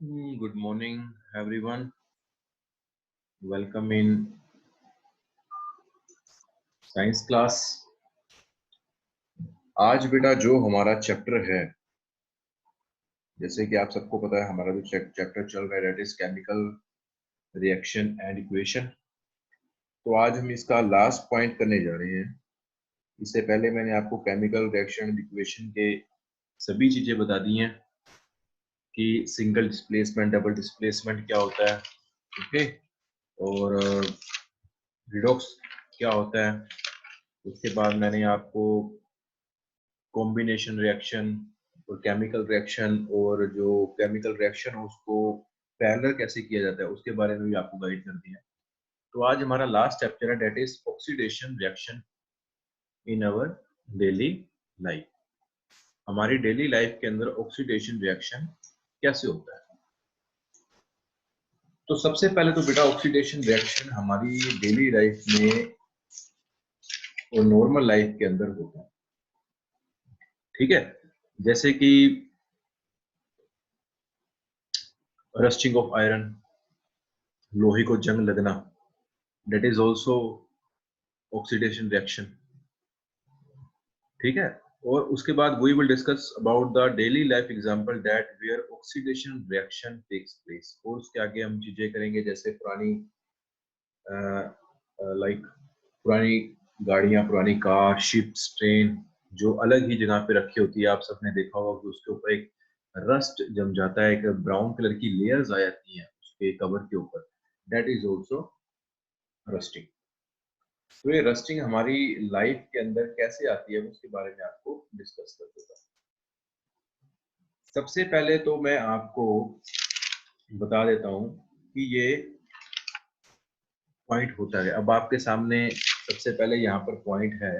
Good morning, everyone. Welcome in science class. आज बेटा जो हमारा चैप्टर है, जैसे कि आप सबको पता है, हमारा जो चैप्टर चल रहा है that is chemical reaction and equation. तो आज हम इसका लास्ट पॉइंट करने जा रहे हैं। इससे पहले मैंने आपको केमिकल रिएक्शन एंड इक्वेशन के सभी चीजें बता दी हैं कि सिंगल डिस्प्लेसमेंट, डबल डिस्प्लेसमेंट क्या होता है, ओके, और रिडॉक्स क्या होता है। उसके बाद मैंने आपको कॉम्बिनेशन रिएक्शन और केमिकल रिएक्शन, और जो केमिकल रिएक्शन है उसको पैरेलल कैसे किया जाता है उसके बारे में भी आपको गाइड कर दिया। तो आज हमारा लास्ट चैप्टर है that is oxidation reaction in our daily life. हमारी डेली लाइफ के अंदर ऑक्सीडेशन रिएक्शन कैसे होता है। तो सबसे पहले तो बेटा ऑक्सीडेशन रिएक्शन हमारी डेली लाइफ में और नॉर्मल लाइफ के अंदर होता है, ठीक है। जैसे कि रस्टिंग ऑफ आयरन, लोहे को जंग लगना, that is also oxidation reaction, ठीक है। और उसके बाद we will discuss about the daily life example that where oxidation reaction takes place। और उसके आगे हम चीजें करेंगे जैसे पुरानी लाइक पुरानी गाड़ियां, पुरानी कार, शिप्स, ट्रेन जो अलग ही जगह पे रखी होती है, आप सबने देखा होगा कि उसके ऊपर एक रस्ट जम जाता है, एक ब्राउन कलर की लेयर्स आ जाती हैं उसके कवर के ऊपर, that is also rusting। तो ये रस्टिंग हमारी लाइफ के अंदर कैसे आती है उसके बारे में आपको डिस्कस कर देता हूँ। सबसे पहले तो मैं आपको बता देता हूँ कि ये पॉइंट होता है। अब आपके सामने सबसे पहले यहाँ पर पॉइंट है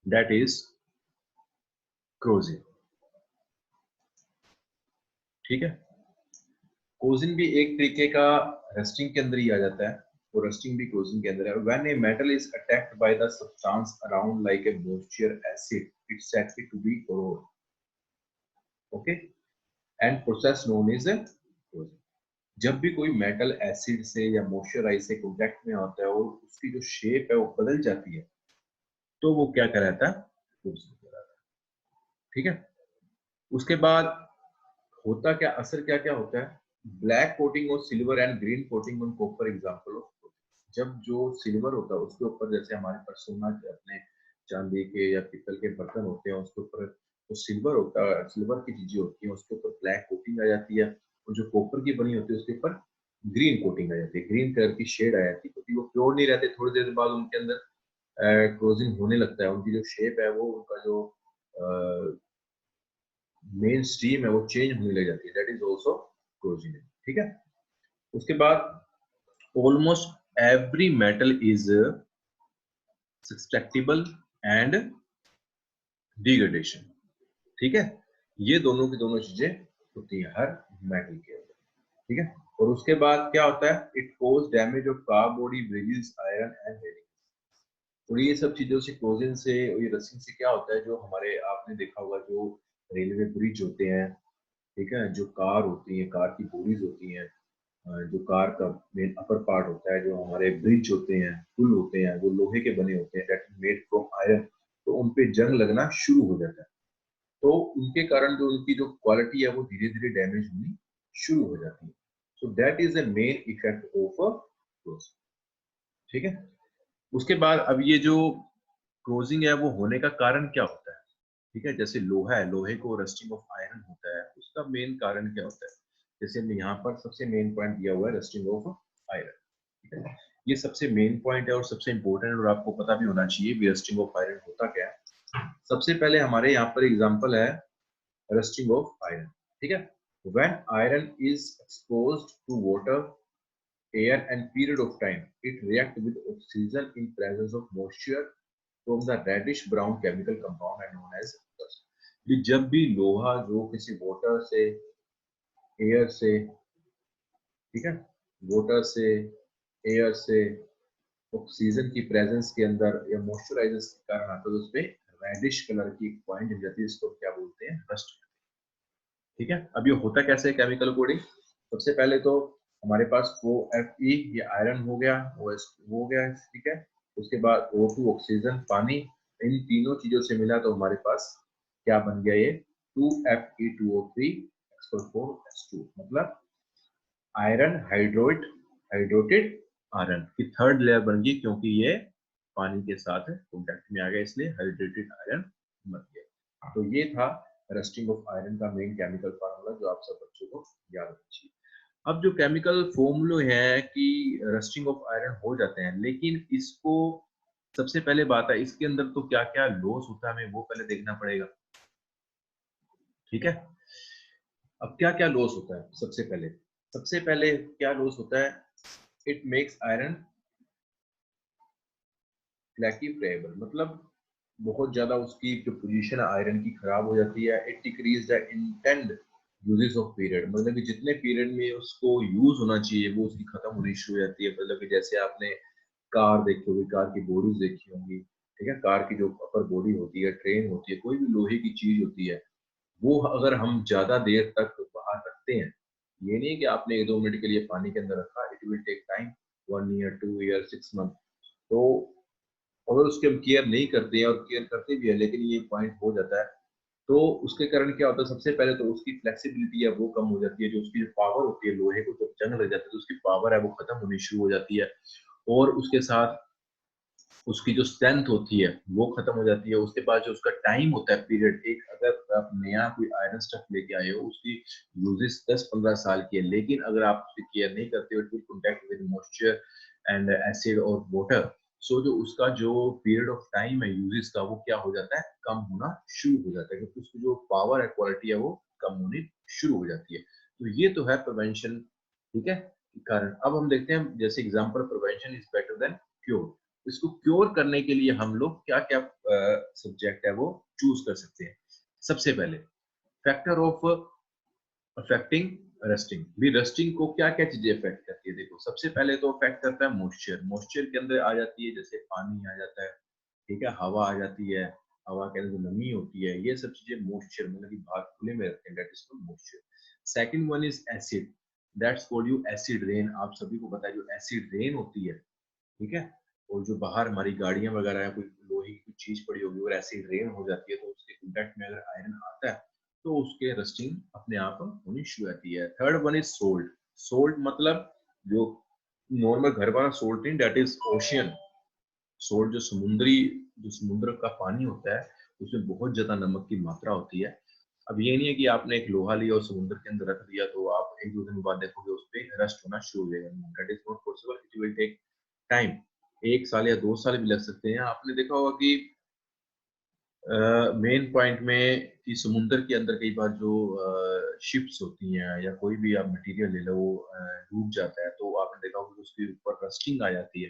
दैट इज क्रोजिन, ठीक है। क्रोजिन भी एक तरीके का रस्टिंग के अंदर ही आ जाता है, तो रस्टिंग भी क्रोजिन के अंदर है। When a metal is attacked by the substance around like a moisture acid, it's said to be corrode, okay, and process known is corrosion. जब भी कोई मेटल एसिड से या मॉइस्चराइज से कांटेक्ट में आता है और उसकी जो शेप है वो बदल जाती है, तो वो क्या कहलाता है, क्रोजिन कहलाता है, ठीक है। उसके बाद होता क्या, असर क्या क्या होता है, ब्लैक कोटिंग और silver and green coating on copper example of. जब जो सिल्वर होता है उसके ऊपर, जैसे हमारे पास सोना के अपने चांदी के या पीतल के बर्तन होते हैं, उसके ऊपर जो सिल्वर होता है, सिल्वर की चीजें होती हैं, उसके ऊपर ब्लैक कोटिंग आ जाती है। और जो कॉपर की बनी होती है उसके ऊपर ग्रीन कोटिंग आ जाती है, ग्रीन कलर की शेड आ जाती है, क्योंकि वो प्योर नहीं रहते, थोड़ी देर बाद उनके अंदर क्रोजिन होने लगता है, उनकी जो शेप है वो, उनका जो मेन स्ट्रीम है वो चेंज होने लग जाती है, दैट इज ऑल्सो क्रोजिन, ठीक है। उसके बाद almost every metal is susceptible and degradation, ठीक है। ये दोनों की दोनों चीजें होती है हर मेटल के अंदर, ठीक है। और उसके बाद क्या होता है, it cause damage of car body, bridges, iron and railing. और ये सब चीजों से, क्लोजिन से, ये रस्सिंग से क्या होता है, जो हमारे आपने देखा होगा जो रेलवे ब्रिज होते हैं, ठीक है, जो कार होती है, कार की बॉडीज होती हैं, जो कार का मेन अपर पार्ट होता है, जो हमारे ब्रिज होते हैं, पुल होते हैं, वो लोहे के बने होते हैं, that is made from iron. तो उन पे जंग लगना शुरू हो जाता है, तो उनके कारण जो उनकी जो क्वालिटी है वो धीरे धीरे डैमेज होनी शुरू हो जाती है। So that is the main effect of a, ठीक है। उसके बाद अब ये जो क्लोजिंग है वो होने का कारण क्या होता है, ठीक है। जैसे लोहा है, लोहे को रस्टिंग ऑफ आयरन होता है, उसका मेन कारण क्या होता है। जैसे हमने यहाँ पर सबसे मेन पॉइंट दिया हुआ है रस्टिंग ऑफ आयरन, ठीक है। ये सबसे मेन पॉइंट है और सबसे इंपॉर्टेंट, और आपको पता भी होना चाहिए भी रस्टिंग ऑफ आयरन होता क्या है। सबसे पहले हमारे यहाँ पर एग्जाम्पल है रस्टिंग ऑफ आयरन, ठीक है। When iron is exposed to water, air and period of time, it react with oxygen in presence of moisture from the reddish brown chemical compound and known as rust। कि जब भी लोहा जो किसी water से, air से, ठीक है, वाटर से, एयर से, ऑक्सीजन की प्रेजेंस के अंदर या मॉइस्चराइजर्स के कारण आता है, तो उस पे रेडिश कलर की पॉइंट जम जाती है, इसको क्या बोलते हैं, रस्ट, ठीक है। अब ये होता कैसे है केमिकल कोडिंग? सबसे पहले तो हमारे पास OFE ये आयरन हो गया, OS हो गया, ठीक है। उसके बाद O2 ऑक्सीजन पानी, इन तीनों चीजों से मिला तो हमारे पास क्या बन गया, ये 2Fe2O3 4S2, मतलब आयरन हाइड्रोटेड आयरन की थर्ड लेयर बन गई, क्योंकि ये पानी के साथ कॉन्टेक्ट में आ गया, इसलिए हाइड्रेटेड आयरन बन गया। तो ये था रस्टिंग ऑफ आयरन का मेन केमिकल फार्मूला, जो आप सब बच्चों को याद रखिए। अब जो केमिकल फॉर्मूले है कि रस्टिंग ऑफ आयरन हो जाते हैं, लेकिन इसको सबसे पहले बात है इसके अंदर तो क्या क्या लॉस होता है, हमें वो पहले देखना पड़ेगा, ठीक है। अब क्या क्या लॉस होता है? सबसे पहले क्या लॉस होता है? It makes iron flaky flavour, मतलब बहुत ज्यादा उसकी जो पोजीशन है आयरन की खराब हो जाती है। It decrease the intend uses of period, मतलब कि जितने पीरियड में उसको यूज होना चाहिए वो उसकी खत्म होनी शुरू हो जाती है। मतलब कि जैसे आपने कार देखी होगी, कार की बॉडीज देखी होंगी, ठीक है। कार की जो अपर बॉडी होती है, ट्रेन होती है, कोई भी लोहे की चीज होती है, वो अगर हम ज्यादा देर तक बाहर रखते हैं, ये नहीं कि आपने 1-2 मिनट के लिए पानी के अंदर रखा, it will take time, 1 year, 2 year, 6 month. तो अगर उसके हम केयर नहीं करते हैं, और केयर करते भी है लेकिन ये पॉइंट हो जाता है, तो उसके कारण क्या होता है? सबसे पहले तो उसकी फ्लेक्सिबिलिटी है वो कम हो जाती है, जो उसकी जो पावर होती है, लोहे को जब जंग लग जाती है तो उसकी पावर है वो खत्म होनी शुरू हो जाती है, और उसके साथ उसकी जो स्ट्रेंथ होती है वो खत्म हो जाती है। उसके बाद जो उसका टाइम होता है, पीरियड, एक अगर आप नया कोई आयरन स्टफ लेके आए हो, उसकी यूजेस 10-15 साल की है, लेकिन अगर आप उसकी केयर नहीं करते हो, it will contact with moisture and acid और वाटर, सो जो उसका जो पीरियड ऑफ टाइम है यूजेस का, वो क्या हो जाता है? कम होना शुरू हो जाता है, क्योंकि उसकी जो पावर है, क्वालिटी है, वो कम होनी शुरू हो जाती है। तो ये तो है प्रिवेंशन, ठीक है, कारण। अब हम देखते हैं, जैसे example, prevention is better than cure. इसको क्योर करने के लिए हम लोग क्या क्या सब्जेक्ट है वो चूज कर सकते हैं। सबसे पहले फैक्टर ऑफ अफेक्टिंग रस्टिंग, भी रस्टिंग को क्या क्या चीजें अफेक्ट करती है? देखो, सबसे पहले तो अफेक्ट करता है मॉइस्चर, मॉइस्चर के अंदर आ जाती है, जैसे पानी आ जाता है, ठीक है, हवा आ जाती है, हवा के अंदर नमी होती है, ये सब चीजें मॉइस्चर, मतलब कि भाग खुले में रखते हैं, that is called moisture. Second one is acid, that's called you acid rain. आप सभी को पता है जो एसिड रेन होती है, ठीक है, और जो बाहर हमारी गाड़ियां वगैरह है, कोई लोहे की चीज पड़ी होगी और ऐसी रेन हो जाती है, तो उसके कॉन्टेक्ट में अगर आयरन आता है तो उसके रस्टिंग अपने आप होनी शुरू होती है। Third one is salt. Salt मतलब जो नॉर्मल घर वाला सोल्ट नहीं, दैट इज ओशियन सोल्ट, जो समुद्र का पानी होता है, उसमें बहुत ज्यादा नमक की मात्रा होती है। अब ये नहीं है कि आपने एक लोहा लिया और समुद्र के अंदर रख दिया तो आप 1-2 दिन बाद देखोगे उस पर रस्ट होना शुरू हो जाएगा, that is not possible, it will take time. 1 साल या 2 साल भी लग सकते हैं। आपने देखा होगा कि मेन पॉइंट में कि समुद्र के अंदर कई बार जो शिप्स होती हैं या कोई भी आप मटेरियल ले लो, वो डूब जाता है, तो आपने देखा होगा कि उसके ऊपर रस्टिंग आ जाती है।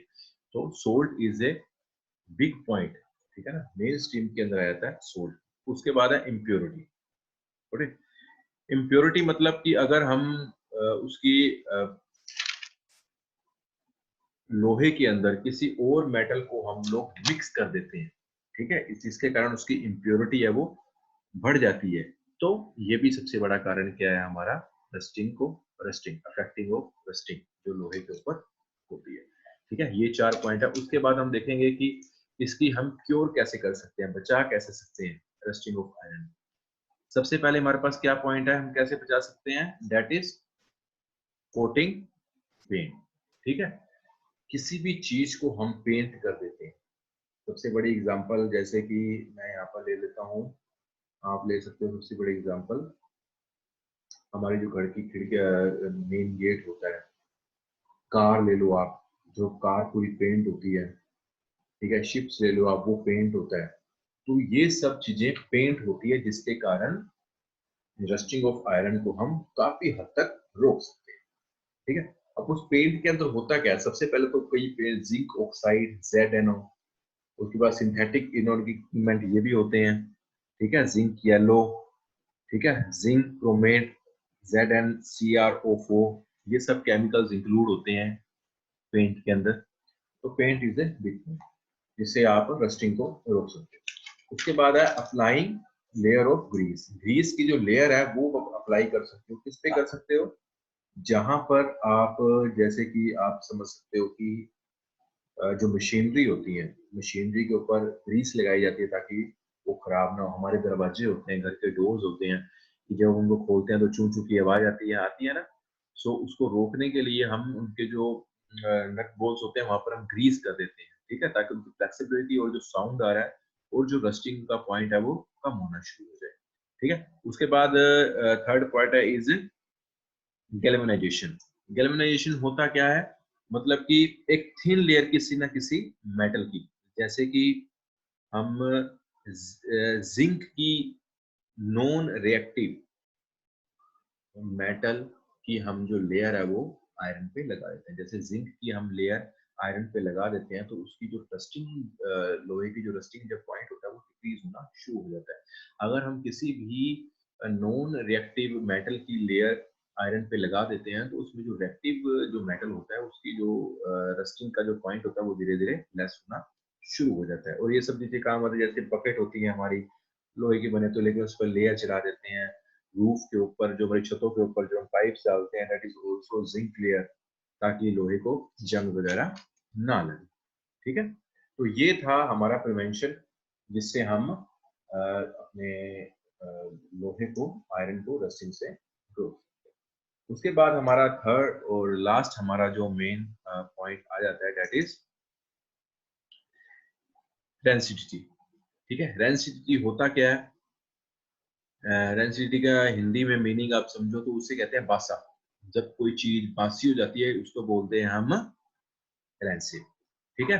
तो salt is a big point, ठीक है ना, मेन स्ट्रीम के अंदर आ जाता है सोल्ट। उसके बाद है इम्प्योरिटी। इम्प्योरिटी मतलब कि अगर हम उसकी लोहे के अंदर किसी और मेटल को हम लोग मिक्स कर देते हैं, ठीक है, इसके कारण उसकी इम्प्योरिटी है वो बढ़ जाती है। तो ये भी सबसे बड़ा कारण क्या है हमारा, रस्टिंग अफेक्टिंग ऑफ रस्टिंग, जो लोहे के ऊपर होती है, ठीक है। ये 4 पॉइंट है। उसके बाद हम देखेंगे कि इसकी हम क्योर कैसे कर सकते हैं, बचा कैसे सकते हैं रस्टिंग ऑफ आयरन। सबसे पहले हमारे पास क्या पॉइंट है, हम कैसे बचा सकते हैं, दैट इज कोटिंग पेंट, ठीक है। किसी भी चीज को हम पेंट कर देते हैं। सबसे बड़ी एग्जांपल, जैसे कि मैं यहाँ पर ले लेता हूँ, आप ले सकते हो सबसे बड़ी एग्जांपल, हमारी जो घर की खिड़की, मेन गेट होता है, कार ले लो आप, जो कार पूरी पेंट होती है, ठीक है, शिप्स ले लो आप, वो पेंट होता है। तो ये सब चीजें पेंट होती है, जिसके कारण रस्टिंग ऑफ आयरन को हम काफी हद तक रोक सकते हैं, ठीक है। अब उस पेंट के अंदर होता क्या है? सबसे पहले तो कई पेंट, जिंक ऑक्साइड, ZnO, उसके बाद सिंथेटिक इनऑर्गेनिक ये भी होते हैं, ठीक है, जिंक येलो, ठीक है, जिंक क्रोमेट, ZnCrO4, ये सब केमिकल्स इंक्लूड होते हैं पेंट के अंदर। तो paint is a big point, जिससे आप रस्टिंग को रोक सकते हैं। उसके बाद है applying layer of grease. Grease की जो लेयर है वो अप्लाई कर सकते हो। किस पे कर सकते हो? जहां पर आप, जैसे कि आप समझ सकते हो कि जो मशीनरी होती है, मशीनरी के ऊपर ग्रीस लगाई जाती है ताकि वो खराब ना हो। हमारे दरवाजे होते हैं, घर के डोर्स होते हैं, कि जब उनको खोलते हैं तो चू चू की आवाज आती है ना। सो उसको रोकने के लिए हम उनके जो नट बोल्ट्स होते हैं वहां पर हम ग्रीस कर देते हैं, ठीक है, ताकि उनकी फ्लेक्सिबिलिटी और जो साउंड आ रहा है और जो रस्टिंग का पॉइंट है वो कम होना शुरू हो जाए। ठीक है, उसके बाद थर्ड पॉइंट है इज गैल्वेनाइजेशन। गैल्वेनाइजेशन होता क्या है? मतलब कि एक थिन लेयर किसी ना किसी मेटल की, जैसे कि हम जिंक की नॉन रिएक्टिव मेटल की हम जो लेयर है वो आयरन पे लगा देते हैं। जैसे जिंक की हम लेयर आयरन पे लगा देते हैं तो उसकी जो रस्टिंग, लोहे की जो रस्टिंग जब पॉइंट होता है वो डिक्रीज होना शुरू हो जाता है। अगर हम किसी भी नॉन रिएक्टिव मेटल की लेयर आयरन पे लगा देते हैं तो उसमें जो रिएक्टिव जो मेटल होता है उसकी जो रस्टिंग का जो पॉइंट होता है वो धीरे धीरे लेस होना शुरू हो जाता है। और ये सब चीजें काम आती है, जैसे बकेट होती है हमारी लोहे की बने तो, लेकिन उस पर लेयर चढ़ा देते हैं। रूफ के ऊपर, जो हमारी छतों के ऊपर जो हम पाइप्स डालते हैं, that is also zinc layer, ताकि लोहे को जंग वगैरह ना लगे। ठीक है, तो ये था हमारा प्रिवेंशन, जिससे हम अपने लोहे को, आयरन को रस्टिंग से रोक। उसके बाद हमारा थर्ड और लास्ट हमारा जो मेन पॉइंट आ जाता है, दैट इज रेंसिडिटी। ठीक है, रेंसिडिटी होता क्या है? रेंसिडिटी का हिंदी में मीनिंग आप समझो तो उसे कहते हैं बासा। जब कोई चीज बासी हो जाती है उसको बोलते हैं हम रेंसिड। ठीक है,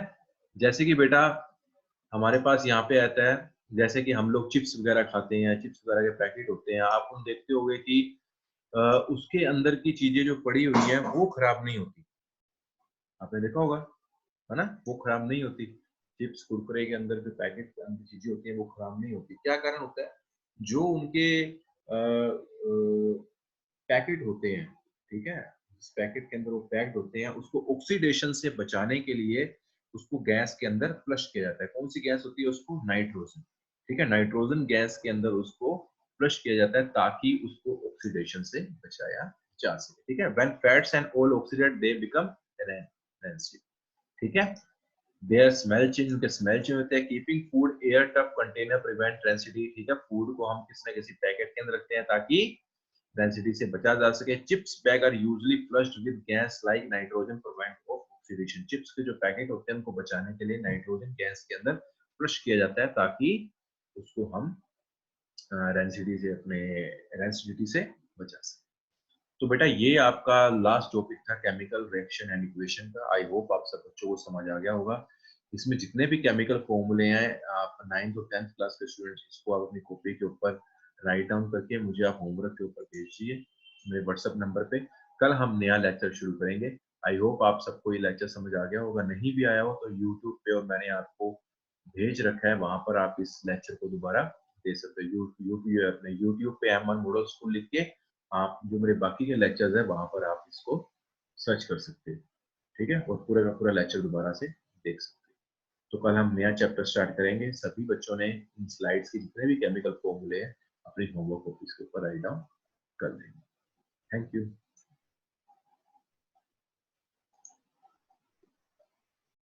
जैसे कि बेटा हमारे पास यहाँ पे आता है, जैसे कि हम लोग चिप्स वगैरह खाते हैं, चिप्स वगैरह के पैकेट होते हैं, आप उन देखते होंगे कि उसके अंदर की चीजें जो पड़ी हुई है वो खराब नहीं होती। आपने देखा होगा, है ना, वो खराब नहीं होती। चिप्स कुरकुरे के अंदर जो पैकेट के अंदर चीजें होती हैं वो खराब नहीं होती। क्या कारण होता है? जो उनके पैकेट होते हैं, ठीक है, जिस पैकेट के अंदर वो पैक्ड होते हैं उसको ऑक्सीडेशन से बचाने के लिए उसको गैस के अंदर फ्लश किया जाता है। कौन सी गैस होती है? उसको नाइट्रोजन। ठीक है, नाइट्रोजन गैस के अंदर उसको फ्लश किया जाता है ताकि उसको ऑक्सीडेशन से बचाया जा सके। ठीक है, when fats and oil oxidate they become rancid. ठीक है, देयर स्मेल चेंज, उनके स्मेल चेंज होते हैं। Keeping food air tough container prevent rancidity. ठीक है, फूड को हम किसी ना किसी पैकेट के अंदर रखते हैं ताकि डेंसिटी से बचा जा सके। Chips bag are usually flushed with gas like nitrogen prevent of oxidation. Chips के जो पैकेट होते हैं उनको बचाने के लिए नाइट्रोजन गैस के अंदर फ्लश किया जाता है ताकि उसको हम रेंसिडी से, अपने रेंसिडिटी से बचा सके। तो बेटा ये आपका लास्ट टॉपिक था केमिकल रिएक्शन एंड इक्वेशन का। आई होप आप सब बच्चों को समझ आ गया होगा। इसमें जितने भी केमिकल फॉर्मूले हैं, आप 9th और 10th क्लास के स्टूडेंट्स, इसको आप अपनी कॉपी के ऊपर राइट डाउन करके मुझे आप होमवर्क के ऊपर भेज दीजिए मेरे व्हाट्सएप नंबर पे। कल हम नया लेक्चर शुरू करेंगे। आई होप आप सबको ये लेक्चर समझ आ गया होगा। नहीं भी आया हो तो यूट्यूब पे और मैंने आपको भेज रखा है, वहां पर आप इस लेक्चर को दोबारा दे सकते हो। यूट्यूब, अपने यूट्यूब पे M1 मॉडल स्कूल लिख के आप जो मेरे बाकी के लेक्चर्स है वहां पर आप इसको सर्च कर सकते हैं। ठीक है, और पूरा का पूरा लेक्चर दोबारा से देख सकते हैं। तो कल हम नया चैप्टर स्टार्ट करेंगे। सभी बच्चों ने इन स्लाइड्स के जितने भी केमिकल फॉर्मूले हैं अपनी होमवर्क कॉपीज के ऊपर राइट डाउन कर लेंगे। Thank you.